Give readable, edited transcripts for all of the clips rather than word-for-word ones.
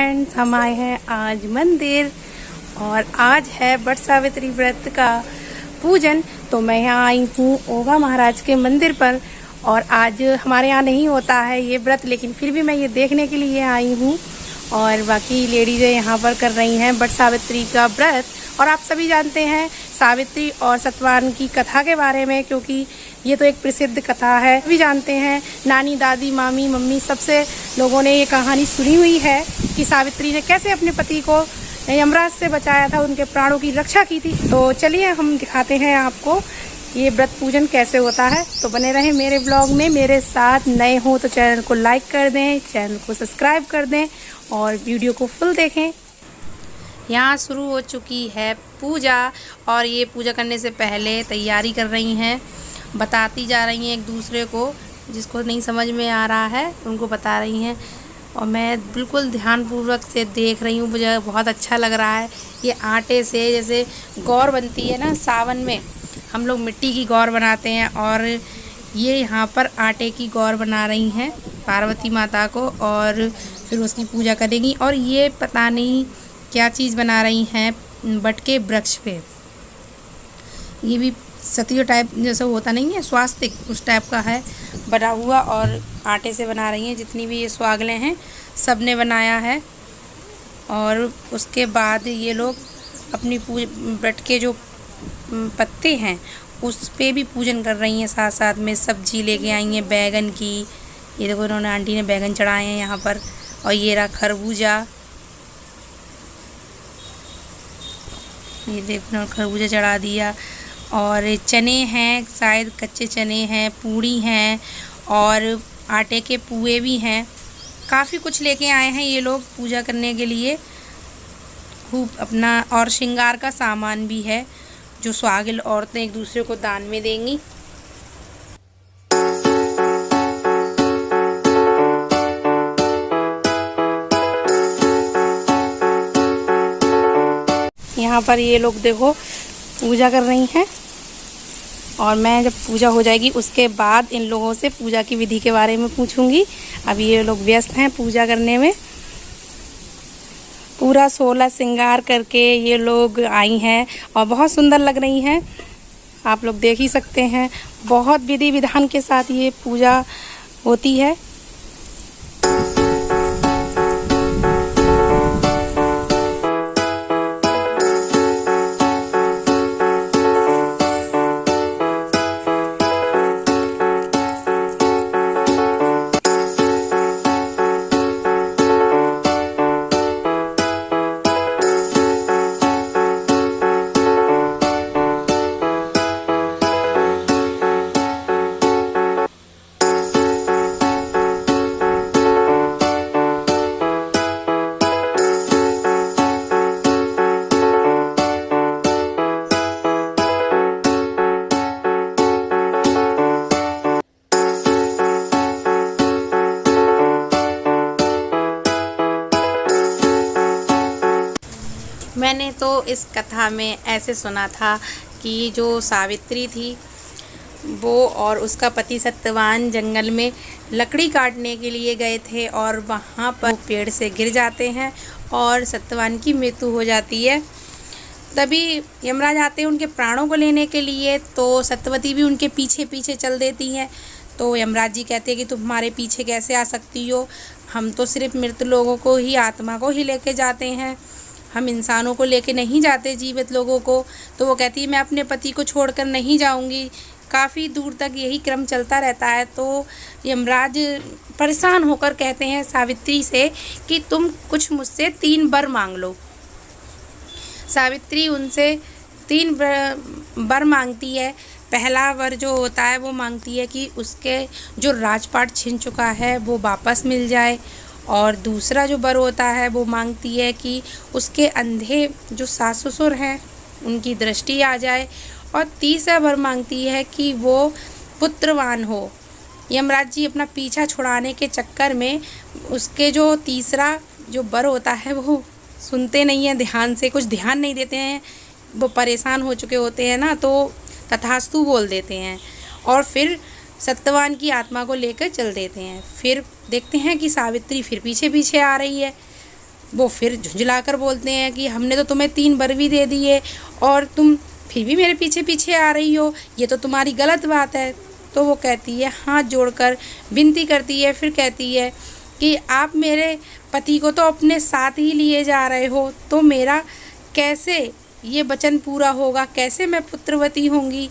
Friends, हम आए हैं आज मंदिर और आज है वट सावित्री व्रत का पूजन। तो मैं यहाँ आई हूँ ओघा महाराज के मंदिर पर और आज हमारे यहाँ नहीं होता है ये व्रत, लेकिन फिर भी मैं ये देखने के लिए आई हूँ। और बाकी लेडीज़ें यहाँ पर कर रही हैं वट सावित्री का व्रत। और आप सभी जानते हैं सावित्री और सत्यवान की कथा के बारे में, क्योंकि ये तो एक प्रसिद्ध कथा है। भी जानते हैं, नानी, दादी, मामी, मम्मी सबसे लोगों ने ये कहानी सुनी हुई है कि सावित्री ने कैसे अपने पति को यमराज से बचाया था, उनके प्राणों की रक्षा की थी। तो चलिए हम दिखाते हैं आपको ये व्रत पूजन कैसे होता है। तो बने रहें मेरे ब्लॉग में मेरे साथ। नए हो तो चैनल को लाइक कर दें, चैनल को सब्सक्राइब कर दें और वीडियो को फुल देखें। यहाँ शुरू हो चुकी है पूजा और ये पूजा करने से पहले तैयारी कर रही हैं, बताती जा रही हैं एक दूसरे को। जिसको नहीं समझ में आ रहा है उनको बता रही हैं और मैं बिल्कुल ध्यानपूर्वक से देख रही हूँ। मुझे बहुत अच्छा लग रहा है। ये आटे से जैसे गौर बनती है ना, सावन में हम लोग मिट्टी की गौर बनाते हैं और ये यहाँ पर आटे की गौर बना रही हैं पार्वती माता को और फिर उसकी पूजा करेंगी। और ये पता नहीं क्या चीज़ बना रही हैं बट के वृक्ष पे। ये भी सतियो टाइप जैसा होता नहीं है, स्वास्तिक उस टाइप का है बना हुआ और आटे से बना रही हैं। जितनी भी ये स्वागलें हैं सब ने बनाया है। और उसके बाद ये लोग अपनी व्रत के जो पत्ते हैं उस पे भी पूजन कर रही हैं। साथ साथ में सब्जी लेके आई हैं बैगन की। ये देखो इन्होंने, आंटी ने बैगन चढ़ाए हैं यहाँ पर। और ये रहा खरबूजा, ये देखो खरबूजा चढ़ा दिया। और चने हैं, शायद कच्चे चने हैं, पूड़ी हैं और आटे के पुए भी हैं। काफ़ी कुछ लेके आए हैं ये लोग पूजा करने के लिए खूब अपना। और श्रृंगार का सामान भी है जो सुहागिन औरतें एक दूसरे को दान में देंगी। यहाँ पर ये लोग देखो पूजा कर रही हैं और मैं जब पूजा हो जाएगी उसके बाद इन लोगों से पूजा की विधि के बारे में पूछूंगी। अभी ये लोग व्यस्त हैं पूजा करने में। पूरा 16 श्रृंगार करके ये लोग आई हैं और बहुत सुंदर लग रही हैं। आप लोग देख ही सकते हैं, बहुत विधि विधान के साथ ये पूजा होती है। मैंने तो इस कथा में ऐसे सुना था कि जो सावित्री थी वो और उसका पति सत्यवान जंगल में लकड़ी काटने के लिए गए थे और वहाँ पर पेड़ से गिर जाते हैं और सत्यवान की मृत्यु हो जाती है। तभी यमराज आते हैं उनके प्राणों को लेने के लिए। तो सत्यवती भी उनके पीछे पीछे चल देती हैं। तो यमराज जी कहते हैं कि तुम हमारे पीछे कैसे आ सकती हो, हम तो सिर्फ मृत लोगों को ही, आत्मा को ही लेके जाते हैं, हम इंसानों को लेके नहीं जाते, जीवित लोगों को। तो वो कहती है मैं अपने पति को छोड़कर नहीं जाऊंगी। काफ़ी दूर तक यही क्रम चलता रहता है। तो यमराज परेशान होकर कहते हैं सावित्री से कि तुम कुछ मुझसे 3 वर मांग लो। सावित्री उनसे 3 वर मांगती है। पहला वर जो होता है वो मांगती है कि उसके जो राजपाट छिन चुका है वो वापस मिल जाए। और दूसरा जो वर होता है वो मांगती है कि उसके अंधे जो सास ससुर हैं उनकी दृष्टि आ जाए। और तीसरा वर मांगती है कि वो पुत्रवान हो। यमराज जी अपना पीछा छुड़ाने के चक्कर में उसके जो तीसरा जो वर होता है वो सुनते नहीं हैं, ध्यान से कुछ ध्यान नहीं देते हैं। वो परेशान हो चुके होते हैं ना, तो तथास्तु बोल देते हैं और फिर सत्यवान की आत्मा को लेकर चल देते हैं। फिर देखते हैं कि सावित्री फिर पीछे पीछे आ रही है। वो फिर झुंझला कर बोलते हैं कि हमने तो तुम्हें 3 वर भी दे दिए और तुम फिर भी मेरे पीछे पीछे आ रही हो, ये तो तुम्हारी गलत बात है। तो वो कहती है, हाथ जोड़कर विनती करती है, फिर कहती है कि आप मेरे पति को तो अपने साथ ही लिए जा रहे हो, तो मेरा कैसे ये वचन पूरा होगा, कैसे मैं पुत्रवती होंगी।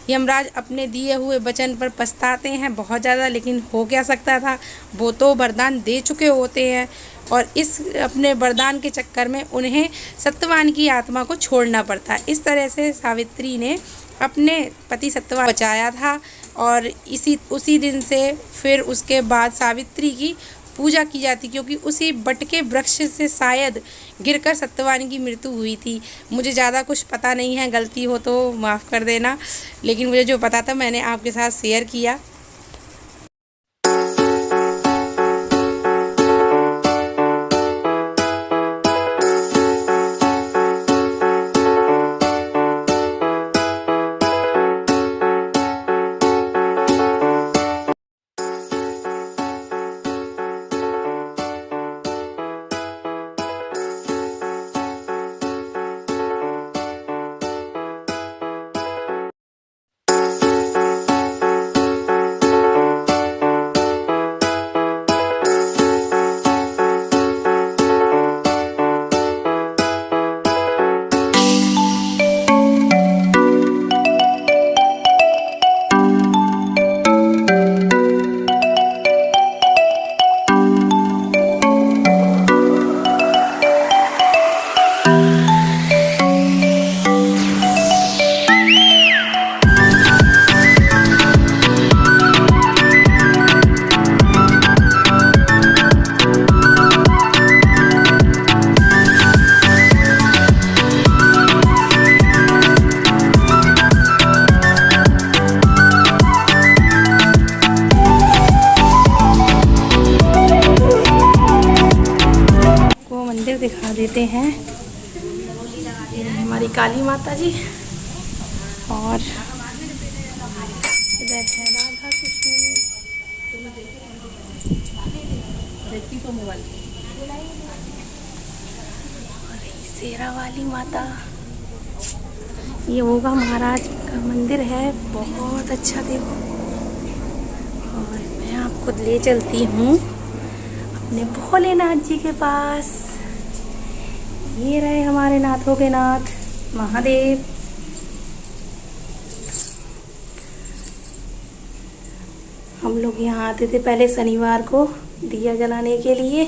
यमराज अपने दिए हुए वचन पर पछताते हैं बहुत ज़्यादा, लेकिन हो क्या सकता था, वो तो वरदान दे चुके होते हैं और इस अपने वरदान के चक्कर में उन्हें सत्यवान की आत्मा को छोड़ना पड़ता है। इस तरह से सावित्री ने अपने पति सत्यवान बचाया था और उसी दिन से फिर उसके बाद सावित्री की पूजा की जाती, क्योंकि उसी बट के वृक्ष से शायद गिरकर सत्यवान की मृत्यु हुई थी। मुझे ज़्यादा कुछ पता नहीं है, गलती हो तो माफ़ कर देना, लेकिन मुझे जो पता था मैंने आपके साथ शेयर किया। दिखा देते हैं, हमारी काली माता जी और इधर है राधा कृष्ण, शेरा वाली माता। ये ओगा महाराज का मंदिर है, बहुत अच्छा देखो। और मैं आपको ले चलती हूँ अपने भोलेनाथ जी के पास। ये रहे हमारे नाथों के नाथ महादेव। हम लोग यहाँ आते थे पहले शनिवार को दिया जलाने के लिए।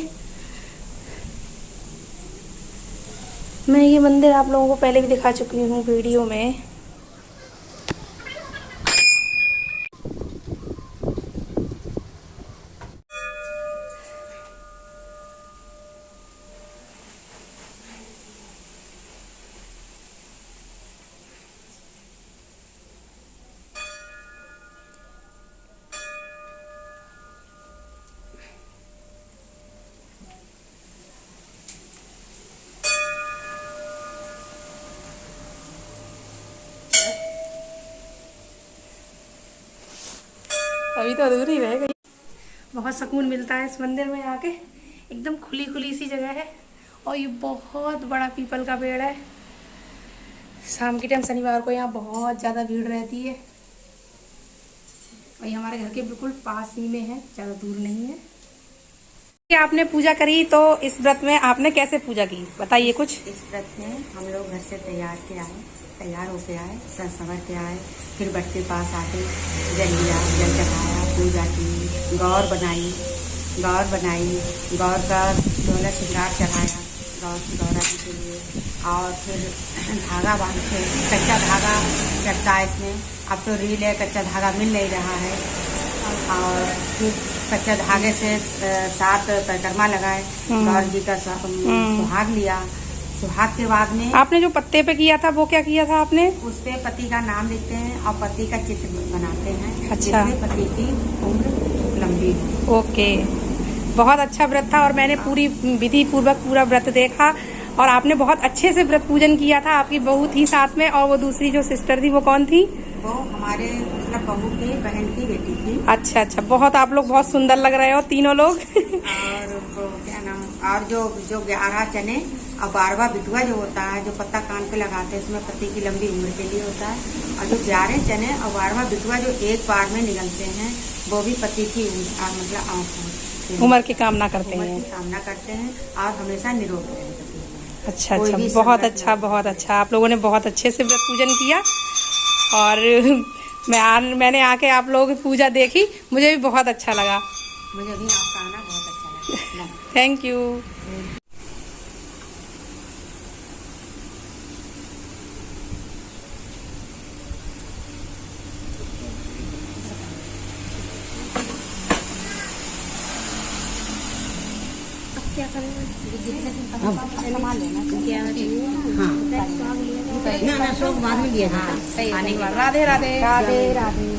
मैं ये मंदिर आप लोगों को पहले भी दिखा चुकी हूँ वीडियो में। अभी तो अधूरी रह गई। बहुत सुकून मिलता है इस मंदिर में आके, एकदम खुली खुली सी जगह है और ये बहुत बड़ा पीपल का पेड़ है। शाम के टाइम शनिवार को यहाँ बहुत ज़्यादा भीड़ रहती है और ये हमारे घर के बिल्कुल पास ही में है, ज़्यादा दूर नहीं है। आपने पूजा करी तो इस व्रत में आपने कैसे पूजा की, बताइए कुछ। इस व्रत में हम लोग घर से तैयार होके आए, संवर के आए, फिर बट के पास आके जल लिया, जल चढ़ाया, पूजा की, गौर बनाई, गौर का 16 श्रृंगार चढ़ाया गौर की गौरा जी के लिए। और फिर धागा बांध के, कच्चा धागा चढ़ता है इसमें, अब तो रील है, कच्चा धागा मिल नहीं रहा है। और फिर कच्चा धागे से 7 परिक्रमा लगाए, गौर जी का सुहाग लिया। सुहाग के बाद में आपने जो पत्ते पे किया था वो क्या किया था आपने? उस पे पति का नाम लिखते हैं और पति का चित्र बनाते हैं। अच्छा। जिससे पति की उम्र लंबी हो। ओके, बहुत अच्छा व्रत था और मैंने पूरी विधि पूर्वक पूरा व्रत देखा और आपने बहुत अच्छे से व्रत पूजन किया था। आपकी बहू थी साथ में और वो दूसरी जो सिस्टर थी वो कौन थी? वो हमारे मतलब बहू की बहन की बेटी थी। अच्छा, बहुत आप लोग बहुत सुंदर लग रहे हो तीनों लोग। और वो क्या नाम और जो 11 चने और 12वां बिटुआ जो होता है, जो पत्ता कान पे लगाते हैं, इसमें पति की लंबी उम्र के लिए होता है। और जो 11 चने और 12वां बिटुआ जो एक बार में निकलते हैं, वो भी पति की मतलब उम्र की कामना करते उम्र हैं। की कामना करते हैं और हमेशा निरोग रहे। अच्छा कोई अच्छा, भी बहुत संकट अच्छा बहुत अच्छा। आप लोगों ने बहुत अच्छे से व्रत पूजन किया और मैंने आके आप लोगों की पूजा देखी, मुझे भी बहुत अच्छा लगा। मुझे भी आपका आना बहुत अच्छा लगा। Thank you. क्या करेंगे? सामान लेना क्या? हाँ, ना शौक बाद में लिया जाता है। राधे राधे। राधे राधे।